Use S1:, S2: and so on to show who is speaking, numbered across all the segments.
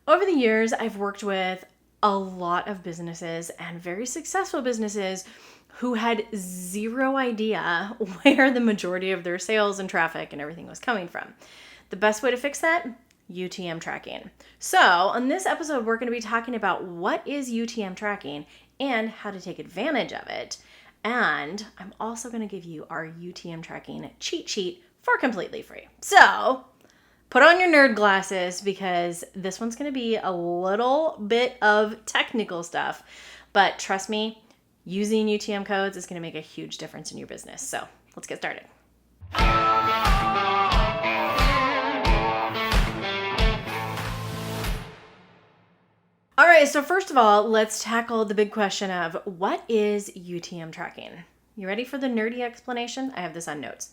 S1: Over the years, I've worked with a lot of businesses and very successful businesses who had zero idea where the majority of their sales and traffic and everything was coming from. The best way to fix that? UTM tracking. So on this episode, we're going to be talking about what is UTM tracking and how to take advantage of it. And I'm also going to give you our UTM tracking cheat sheet for completely free. So put on your nerd glasses because this one's going to be a little bit of technical stuff. But trust me, using UTM codes is going to make a huge difference in your business. So let's get started. All right, so first of all, let's tackle the big question of what is UTM tracking? You ready for the nerdy explanation? I have this on notes.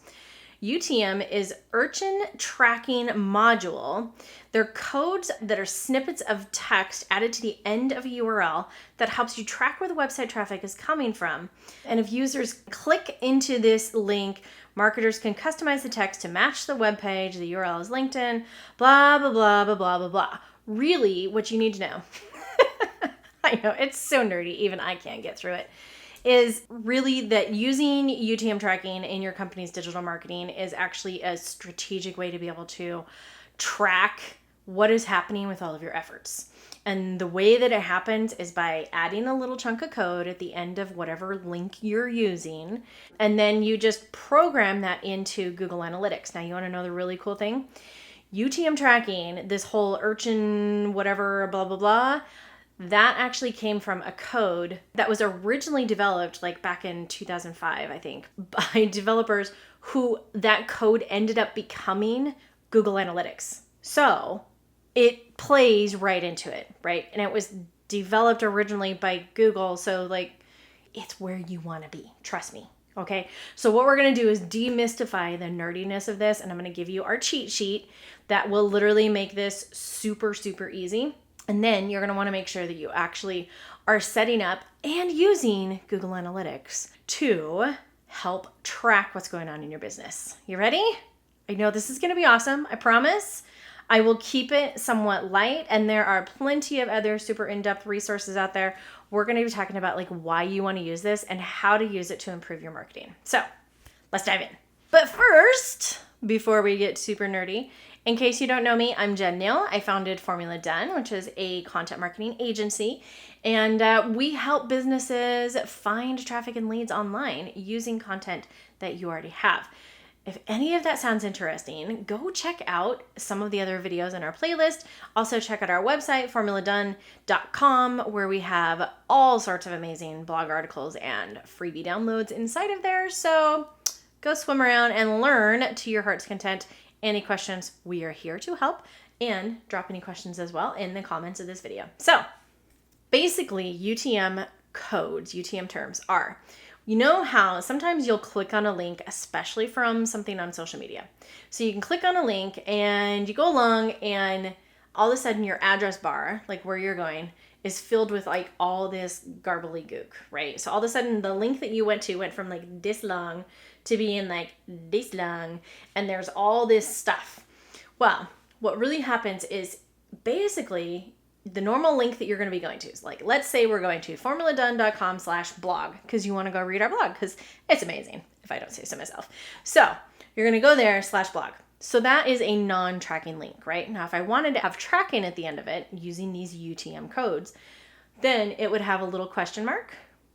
S1: UTM is Urchin Tracking Module. They're codes that are snippets of text added to the end of a URL that helps you track where the website traffic is coming from. And if users click into this link, marketers can customize the text to match the web page the URL is linked in, blah, blah, blah, blah, blah, blah, blah. Really, what you need to know, I know, it's so nerdy, even I can't get through it, is really that using UTM tracking in your company's digital marketing is actually a strategic way to be able to track what is happening with all of your efforts. And the way that it happens is by adding a little chunk of code at the end of whatever link you're using, and then you just program that into Google Analytics. Now, you want to know the really cool thing? UTM tracking, this whole Urchin whatever, blah, blah, blah, that actually came from a code that was originally developed like back in 2005, I think, by developers who that code ended up becoming Google Analytics. So it plays right into it, right? And it was developed originally by Google. So like, it's where you want to be. Trust me. Okay. So what we're going to do is demystify the nerdiness of this. And I'm going to give you our cheat sheet that will literally make this super, super easy. And then you're going to want to make sure that you actually are setting up and using Google Analytics to help track what's going on in your business. You ready? I know this is going to be awesome. I promise. I will keep it somewhat light, and there are plenty of other super in-depth resources out there. We're going to be talking about like why you want to use this and how to use it to improve your marketing. So let's dive in. But first, before we get super nerdy, in case you don't know me, I'm Jen Neal. I founded Formula Done, which is a content marketing agency, and we help businesses find traffic and leads online using content that you already have. If any of that sounds interesting, go check out some of the other videos in our playlist. Also check out our website, formuladone.com, where we have all sorts of amazing blog articles and freebie downloads inside of there. So go swim around and learn to your heart's content. Any questions, we are here to help, and drop any questions as well in the comments of this video. So basically, UTM codes, UTM terms are, you know how sometimes you'll click on a link, especially from something on social media. So you can click on a link and you go along and all of a sudden your address bar, like where you're going, is filled with like all this gobbledygook, right? So all of a sudden the link that you went to went from like this long to being like this long, and there's all this stuff. Well, what really happens is basically the normal link that you're going to be going to is like, let's say we're going to formuladone.com/blog because you want to go read our blog because it's amazing, if I don't say so myself. So you're going to go there /blog. So that is a non-tracking link, right? Now, if I wanted to have tracking at the end of it using these UTM codes, then it would have a little question mark,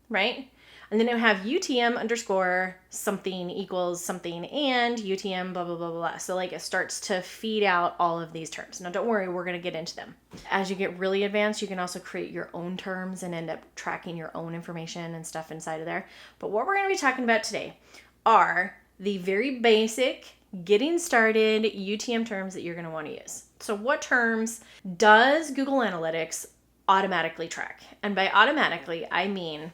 S1: right? And then it would have UTM _ something equals something and UTM blah, blah, blah, blah. So like it starts to feed out all of these terms. Now don't worry, we're going to get into them. As you get really advanced, you can also create your own terms and end up tracking your own information and stuff inside of there. But what we're going to be talking about today are the very basic getting started UTM terms that you're going to want to use. So what terms does Google Analytics automatically track? And by automatically, I mean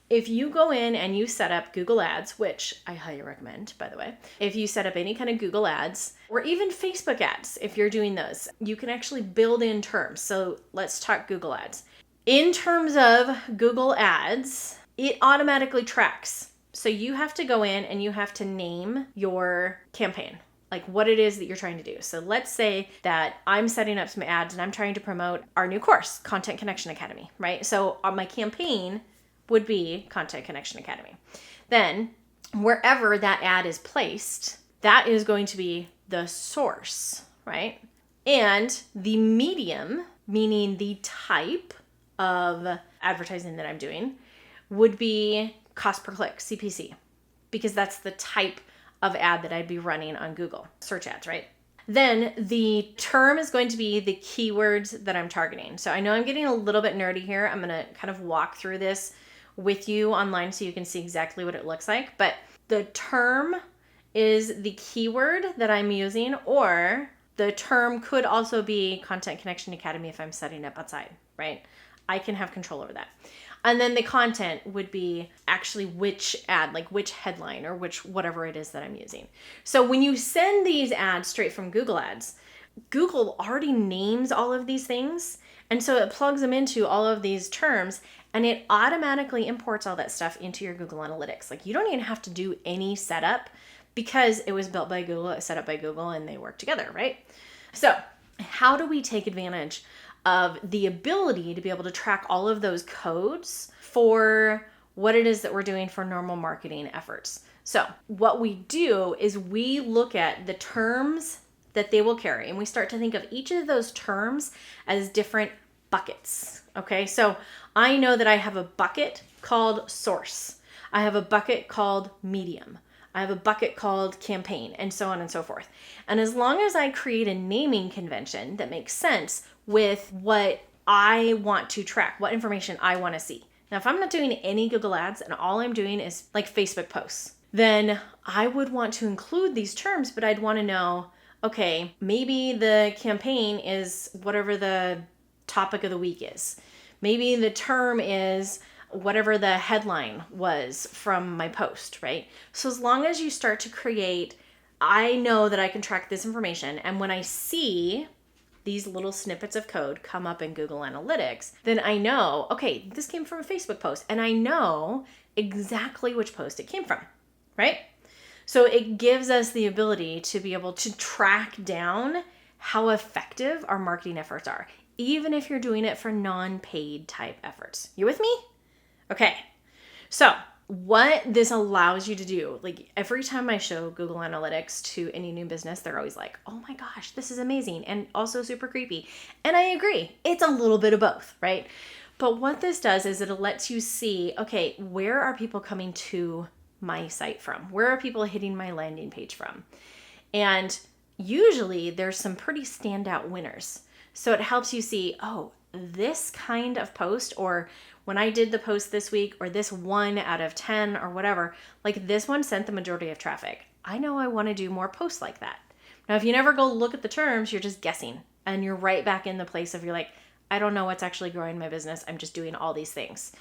S1: if you go in and you set up Google Ads, which I highly recommend, by the way, if you set up any kind of Google Ads or even Facebook ads, if you're doing those, you can actually build in terms. So let's talk Google Ads. In terms of Google Ads, it automatically tracks. So you have to go in and you have to name your campaign. like what it is that you're trying to do. So let's say that I'm setting up some ads and I'm trying to promote our new course, Content Connection Academy, right? So my campaign would be Content Connection Academy. Then wherever that ad is placed, that is going to be the source, right? And the medium, meaning the type of advertising that I'm doing, would be cost per click, CPC, because that's the type of ad that I'd be running on Google search ads, right? Then the term is going to be the keywords that I'm targeting. So I know I'm getting a little bit nerdy here. I'm going to kind of walk through this with you online so you can see exactly what it looks like. But the term is the keyword that I'm using, or the term could also be Content Connection Academy if I'm setting up outside, right? I can have control over that. And then the content would be actually which ad, like which headline or which whatever it is that I'm using. So when you send these ads straight from Google Ads, Google already names all of these things. And so it plugs them into all of these terms and it automatically imports all that stuff into your Google Analytics. Like you don't even have to do any setup because it was built by Google, it was set up by Google, and they work together, right? So how do we take advantage of the ability to be able to track all of those codes for what it is that we're doing for normal marketing efforts? So what we do is we look at the terms that they will carry, and we start to think of each of those terms as different buckets. Okay, so I know that I have a bucket called source. I have a bucket called medium. I have a bucket called campaign, and so on and so forth. And as long as I create a naming convention that makes sense with what I want to track, what information I want to see. Now, if I'm not doing any Google Ads and all I'm doing is like Facebook posts, then I would want to include these terms, but I'd want to know, okay, maybe the campaign is whatever the topic of the week is. Maybe the term is whatever the headline was from my post, right? So as long as you start to create, I know that I can track this information. And when I see these little snippets of code come up in Google Analytics, then I know, okay, this came from a Facebook post and I know exactly which post it came from, right? So it gives us the ability to be able to track down how effective our marketing efforts are, even if you're doing it for non-paid type efforts. You with me? Okay, so what this allows you to do, like every time I show Google Analytics to any new business, they're always like, oh my gosh, this is amazing and also super creepy. And I agree, it's a little bit of both, right? But what this does is it lets you see, okay, where are people coming to my site from? Where are people hitting my landing page from? And usually there's some pretty standout winners. So it helps you see, oh, this kind of post, or when I did the post this week, or this 1 out of 10 or whatever, like this one sent the majority of traffic. I know I want to do more posts like that. Now, if you never go look at the terms, you're just guessing and you're right back in the place of you're like, I don't know what's actually growing my business. I'm just doing all these things.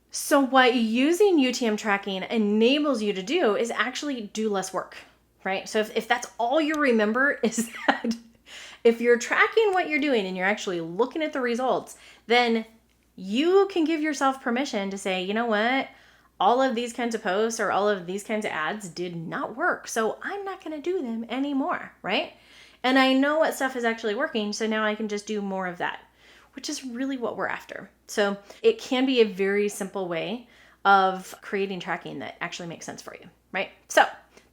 S1: So what using UTM tracking enables you to do is actually do less work, right? So if that's all you remember is that if you're tracking what you're doing and you're actually looking at the results, then you can give yourself permission to say, you know what, all of these kinds of posts or all of these kinds of ads did not work. So I'm not going to do them anymore, right? And I know what stuff is actually working. So now I can just do more of that, which is really what we're after. So it can be a very simple way of creating tracking that actually makes sense for you, right? So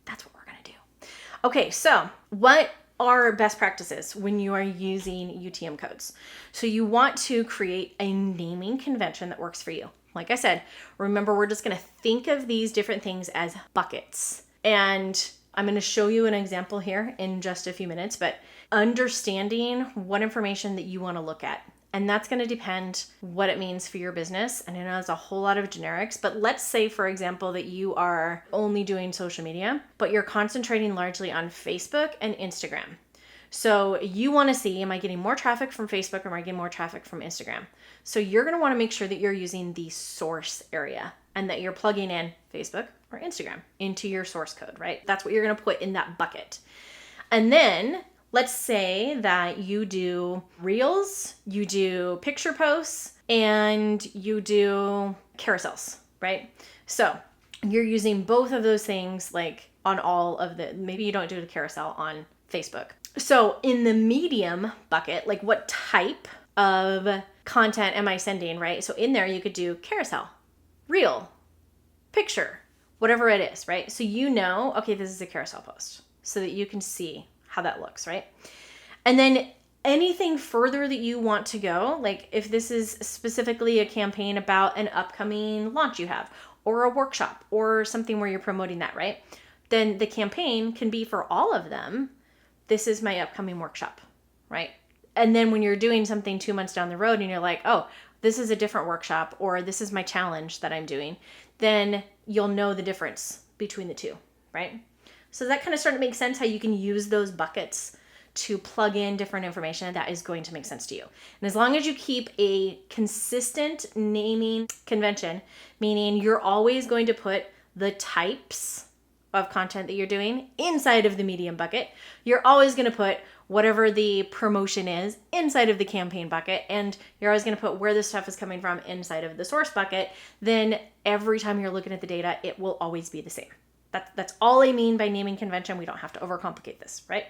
S1: that's what we're going to do. Okay, so what are best practices when you are using UTM codes? So you want to create a naming convention that works for you. Like I said, remember, we're just going to think of these different things as buckets. And I'm going to show you an example here in just a few minutes, but understanding what information that you want to look at. And that's going to depend what it means for your business. And I know there's a whole lot of generics, but let's say, for example, that you are only doing social media, but you're concentrating largely on Facebook and Instagram. So you want to see, am I getting more traffic from Facebook or am I getting more traffic from Instagram? So you're going to want to make sure that you're using the source area and that you're plugging in Facebook or Instagram into your source code, right? That's what you're going to put in that bucket. And then let's say that you do reels, you do picture posts, and you do carousels, right? So you're using both of those things like on all of maybe you don't do a carousel on Facebook. So in the medium bucket, like what type of content am I sending, right? So in there you could do carousel, reel, picture, whatever it is, right? So you know, okay, this is a carousel post so that you can see how that looks, right? And then anything further that you want to go, like if this is specifically a campaign about an upcoming launch you have, or a workshop, or something where you're promoting that, right? Then the campaign can be for all of them. This is my upcoming workshop, right? And then when you're doing something 2 months down the road and you're like, oh, this is a different workshop, or this is my challenge that I'm doing, then you'll know the difference between the two, right? So that kind of starting to make sense how you can use those buckets to plug in different information that is going to make sense to you. And as long as you keep a consistent naming convention, meaning you're always going to put the types of content that you're doing inside of the medium bucket, you're always going to put whatever the promotion is inside of the campaign bucket, and you're always going to put where the stuff is coming from inside of the source bucket, then every time you're looking at the data, it will always be the same. That's all I mean by naming convention. We don't have to overcomplicate this, right?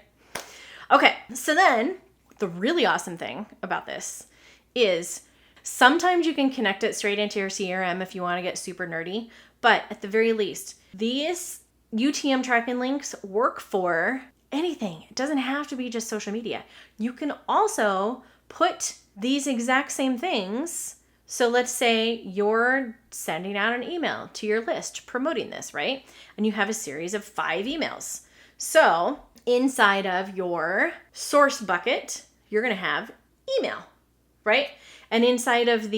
S1: Okay, so then the really awesome thing about this is sometimes you can connect it straight into your CRM if you want to get super nerdy, but at the very least, these UTM tracking links work for anything. It doesn't have to be just social media. You can also put these exact same things. So let's say you're sending out an email to your list promoting this, right? And you have a series of 5 emails. So inside of your source bucket, you're going to have email, right? And inside of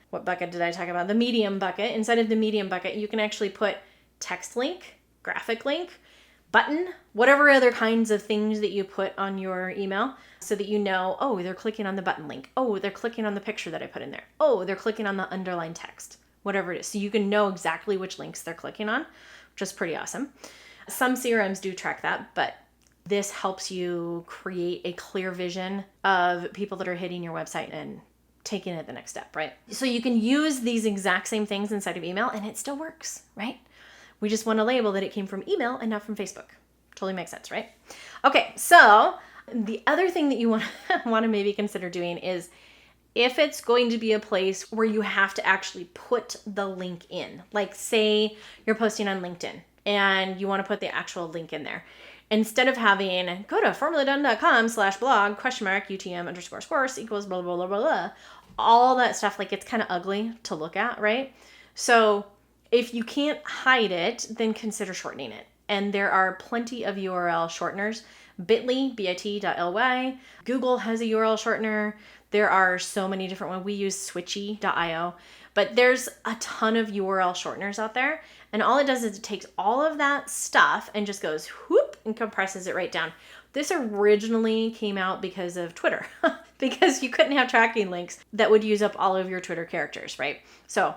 S1: what bucket did I talk about? The medium bucket. Inside of the medium bucket, you can actually put text link, graphic link, button, whatever other kinds of things that you put on your email so that you know, oh, they're clicking on the button link. Oh, they're clicking on the picture that I put in there. Oh, they're clicking on the underlined text, whatever it is. So you can know exactly which links they're clicking on, which is pretty awesome. Some CRMs do track that, but this helps you create a clear vision of people that are hitting your website and taking it the next step, right? So you can use these exact same things inside of email and it still works, right? We just want to label that it came from email and not from Facebook. Totally makes sense, right? Okay, so the other thing that you want to maybe consider doing is if it's going to be a place where you have to actually put the link in, like say you're posting on LinkedIn and you want to put the actual link in there. Instead of having go to formuladone.com/blog /UTM_course equals blah, blah, blah, blah, blah, all that stuff, like it's kind of ugly to look at, right? So if you can't hide it, then consider shortening it. And there are plenty of URL shorteners. Bit.ly, bit.ly. Google has a URL shortener. There are so many different ones. We use switchy.io. But there's a ton of URL shorteners out there. And all it does is it takes all of that stuff and just goes whoop and compresses it right down. This originally came out because of Twitter, because you couldn't have tracking links that would use up all of your Twitter characters, right? So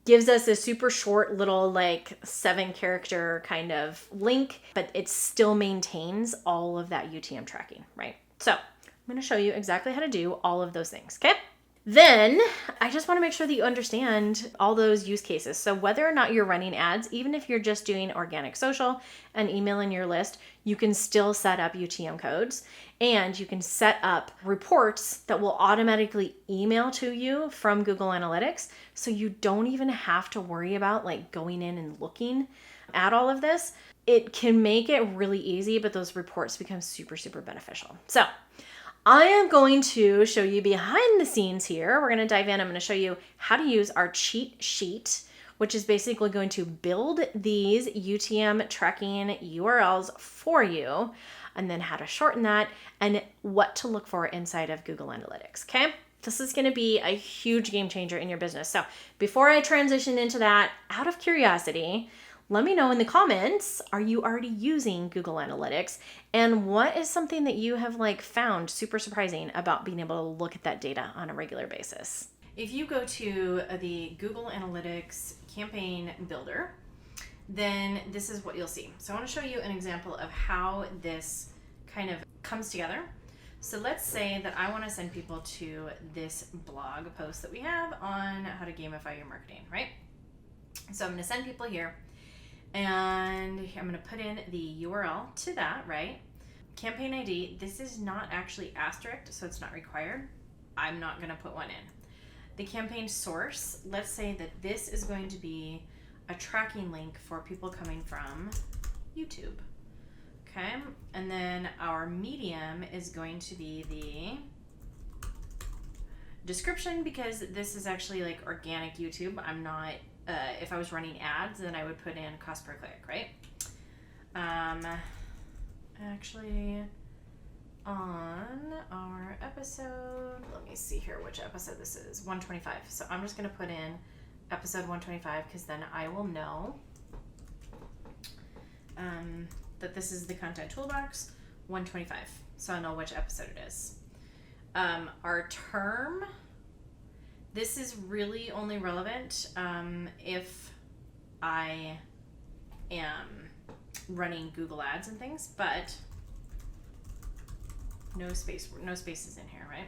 S1: gives us a super short little like 7-character kind of link, but it still maintains all of that UTM tracking, right? So I'm going to show you exactly how to do all of those things, okay? Then I just want to make sure that you understand all those use cases. So whether or not you're running ads, even if you're just doing organic social and emailing your list, you can still set up UTM codes and you can set up reports that will automatically email to you from Google Analytics. So you don't even have to worry about like going in and looking at all of this. It can make it really easy, but those reports become super, super beneficial. So I am going to show you behind the scenes here. We're going to dive in. I'm going to show you how to use our cheat sheet, which is basically going to build these UTM tracking URLs for you, and then how to shorten that and what to look for inside of Google Analytics. Okay. This is going to be a huge game changer in your business. So before I transition into that, out of curiosity, let me know in the comments, are you already using Google Analytics? And what is something that you have like found super surprising about being able to look at that data on a regular basis? If you go to the Google Analytics campaign builder, then this is what you'll see. So I want to show you an example of how this kind of comes together. So let's say that I want to send people to this blog post that we have on how to gamify your marketing, right? So I'm going to send people here. And I'm going to put in the URL to that, right? Campaign ID, this is not actually asterisked, so it's not required. I'm not going to put one in. The campaign source, let's say that this is going to be a tracking link for people coming from YouTube. Okay, and then our medium is going to be the description, because this is actually like organic YouTube. I'm not, if I was running ads, then I would put in cost per click, right? Actually, on our episode, let me see here which episode this is, 125. So I'm just going to put in episode 125, because then I will know that this is the content toolbox 125. So I'll know which episode it is. Our term, this is really only relevant if I am running Google Ads and things, but no spaces in here, right?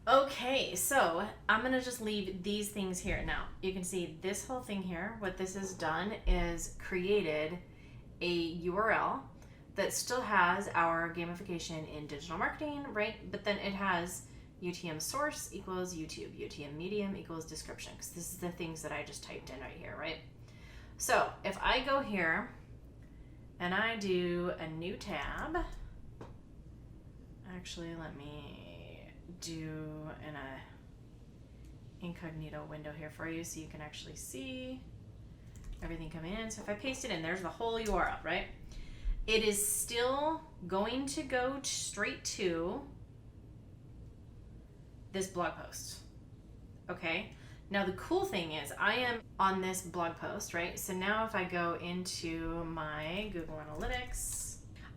S1: Okay, so I'm gonna just leave these things here. Now, you can see this whole thing here, what this has done is created a URL that still has our gamification in digital marketing, right? But then it has UTM source equals YouTube, UTM medium equals description, because this is the things that I just typed in right here, right? So if I go here and I do a new tab, actually let me do an incognito window here for you so you can actually see everything coming in. So if I paste it in, there's the whole URL, right? It is still going to go straight to this blog post, okay? Now the cool thing is I am on this blog post, right? So now if I go into my Google Analytics,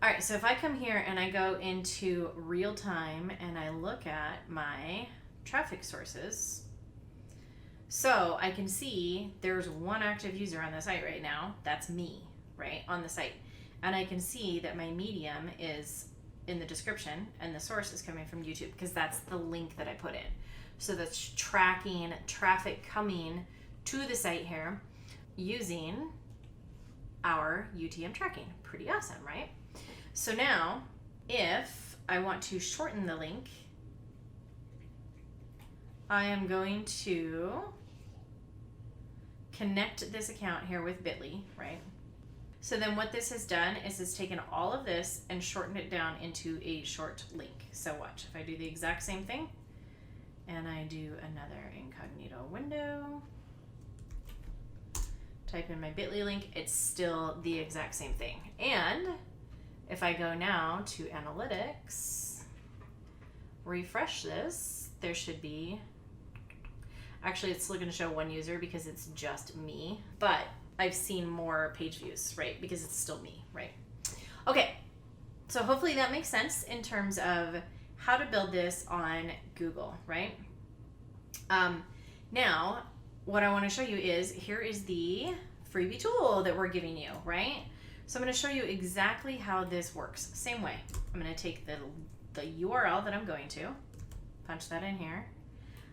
S1: all right, so if I come here and I go into real time and I look at my traffic sources, so I can see there's one active user on the site right now. That's me, right, on the site. And I can see that my medium is in the description and the source is coming from YouTube, because that's the link that I put in. So that's tracking traffic coming to the site here using our UTM tracking. Pretty awesome, right? So now, if I want to shorten the link, I am going to connect this account here with Bitly, right? So then what this has done is it's taken all of this and shortened it down into a short link. So watch, if I do the exact same thing, and I do another incognito window, type in my Bitly link, it's still the exact same thing. And if I go now to analytics, refresh this, there should be, actually it's still going to show one user because it's just me, but I've seen more page views, right? Because it's still me, right? Okay, so hopefully that makes sense in terms of how to build this on Google, right? Now, what I want to show you is, here is the freebie tool that we're giving you, right? So I'm going to show you exactly how this works. Same way. I'm going to take the URL that I'm going to, punch that in here.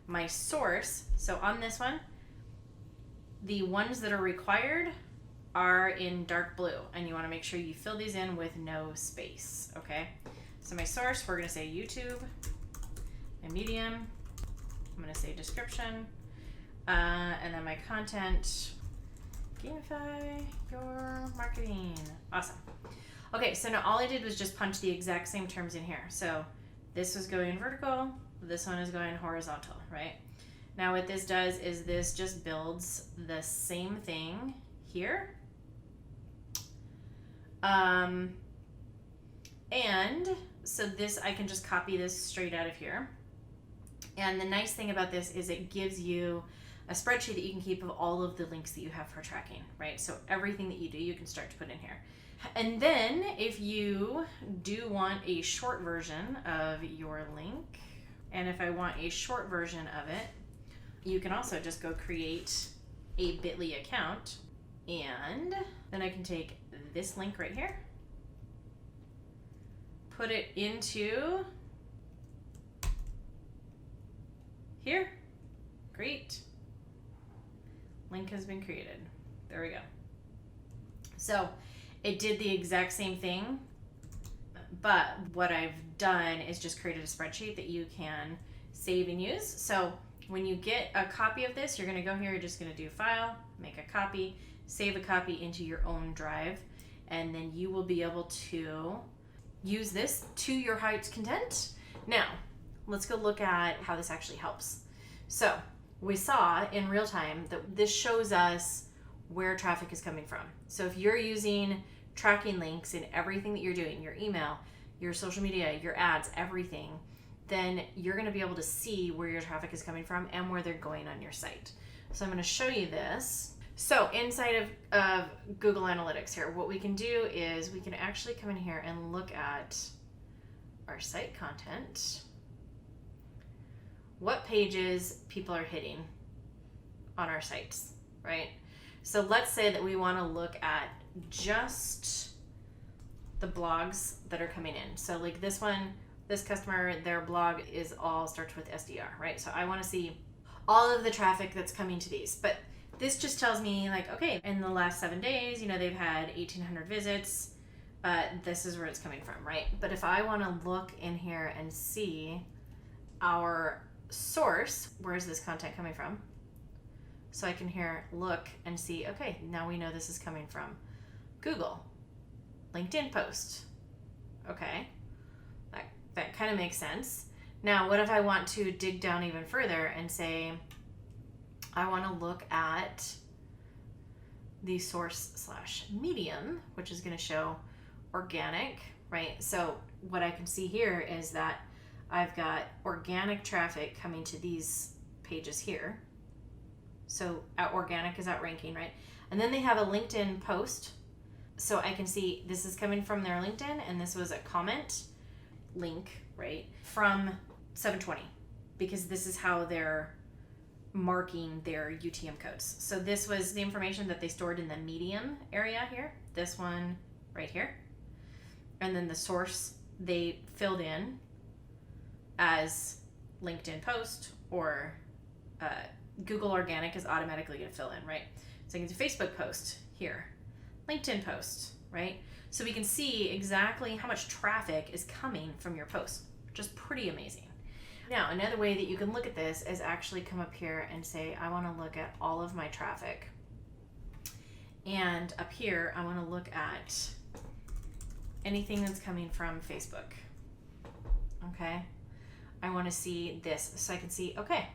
S1: My source, so on this one, the ones that are required are in dark blue, and you want to make sure you fill these in with no space, okay? So my source, we're going to say YouTube. My medium, I'm going to say description. And then my content, gamify your marketing. Awesome. Okay, so now all I did was just punch the exact same terms in here. So this was going vertical, this one is going horizontal, right? Now what this does is this just builds the same thing here. And so this, I can just copy this straight out of here. And the nice thing about this is it gives you a spreadsheet that you can keep of all of the links that you have for tracking, right? So everything that you do, you can start to put in here. And then if you do want a short version of your link, and if I want a short version of it, you can also just go create a Bitly account, and then I can take this link right here, put it into here, great. Link has been created. There we go. So it did the exact same thing, but what I've done is just created a spreadsheet that you can save and use. So when you get a copy of this, you're going to go here, you're just going to do File, make a copy, save a copy into your own drive, and then you will be able to use this to your heart's content. Now, let's go look at how this actually helps. So we saw in real time that this shows us where traffic is coming from. So if you're using tracking links in everything that you're doing, your email, your social media, your ads, everything, then you're going to be able to see where your traffic is coming from and where they're going on your site. So I'm going to show you this. So inside of Google Analytics here, what we can do is we can actually come in here and look at our site content, what pages people are hitting on our sites, right? So let's say that we want to look at just the blogs that are coming in. So like this one, this customer, their blog is all starts with SDR, right? So I want to see all of the traffic that's coming to these. But this just tells me like, okay, in the last 7 days, they've had 1,800 visits. This is where it's coming from, right? But if I want to look in here and see our source, where is this content coming from? So I can here look and see, okay, now we know this is coming from Google, LinkedIn post. Okay, that kind of makes sense. Now, what if I want to dig down even further and say, I want to look at the source/medium, which is going to show organic, right? So what I can see here is that I've got organic traffic coming to these pages here. So organic is outranking, right? And then they have a LinkedIn post. So I can see this is coming from their LinkedIn, and this was a comment link, right, from 720, because this is how they're marking their UTM codes. So this was the information that they stored in the medium area here, this one right here. And then the source they filled in as LinkedIn post, or Google Organic is automatically going to fill in, right? So you can do Facebook post here, LinkedIn post, right? So we can see exactly how much traffic is coming from your post, which is pretty amazing. Now, another way that you can look at this is actually come up here and say, I want to look at all of my traffic. And up here, I want to look at anything that's coming from Facebook. Okay. I want to see this, so I can see, okay,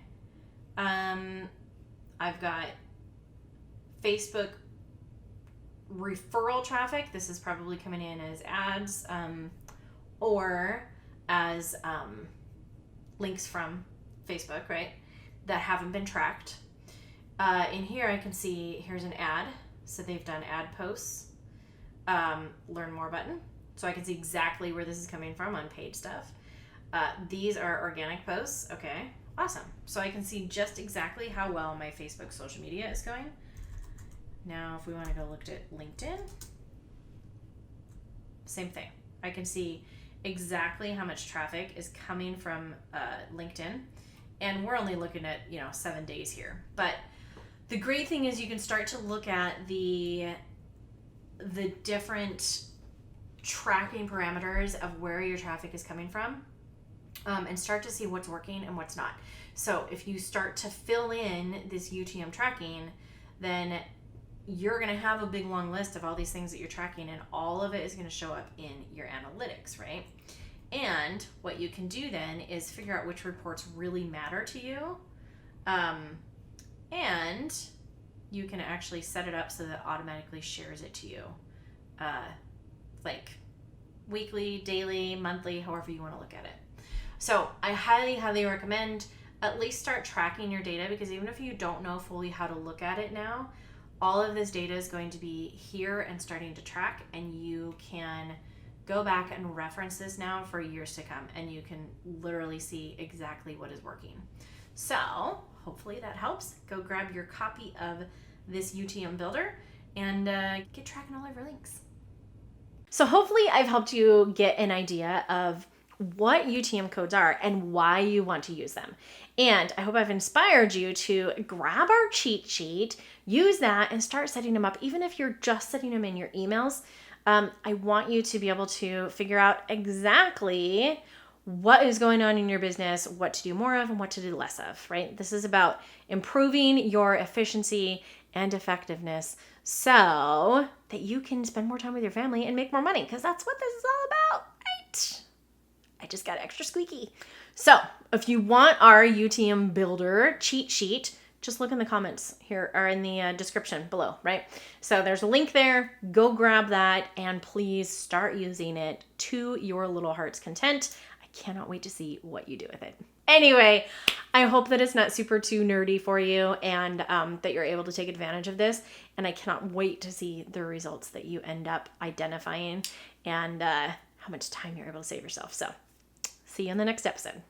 S1: I've got Facebook referral traffic. This is probably coming in as ads, or as links from Facebook, right, that haven't been tracked. In here I can see, here's an ad. So they've done ad posts, learn more button. So I can see exactly where this is coming from on paid stuff. These are organic posts. Okay, awesome. So I can see just exactly how well my Facebook social media is going. Now, if we want to go look at LinkedIn, same thing. I can see exactly how much traffic is coming from LinkedIn, and we're only looking at 7 days here. But the great thing is you can start to look at the different tracking parameters of where your traffic is coming from, and start to see what's working and what's not. So if you start to fill in this UTM tracking, then you're going to have a big long list of all these things that you're tracking, and all of it is going to show up in your analytics, right? And what you can do then is figure out which reports really matter to you, and you can actually set it up so that it automatically shares it to you, like weekly, daily, monthly, however you want to look at it. So I highly, highly recommend at least start tracking your data, because even if you don't know fully how to look at it now, all of this data is going to be here and starting to track, and you can go back and reference this now for years to come, and you can literally see exactly what is working. So hopefully that helps. Go grab your copy of this UTM builder and get tracking all of your links. So hopefully I've helped you get an idea of what UTM codes are and why you want to use them. And I hope I've inspired you to grab our cheat sheet, use that, and start setting them up. Even if you're just setting them in your emails, I want you to be able to figure out exactly what is going on in your business, what to do more of and what to do less of, right? This is about improving your efficiency and effectiveness so that you can spend more time with your family and make more money, because that's what this is all about, right? I just got extra squeaky. So if you want our UTM Builder cheat sheet, just look in the comments here or in the description below, right? So there's a link there. Go grab that and please start using it to your little heart's content. I cannot wait to see what you do with it. Anyway, I hope that it's not super too nerdy for you and that you're able to take advantage of this. And I cannot wait to see the results that you end up identifying and how much time you're able to save yourself. So see you in the next episode.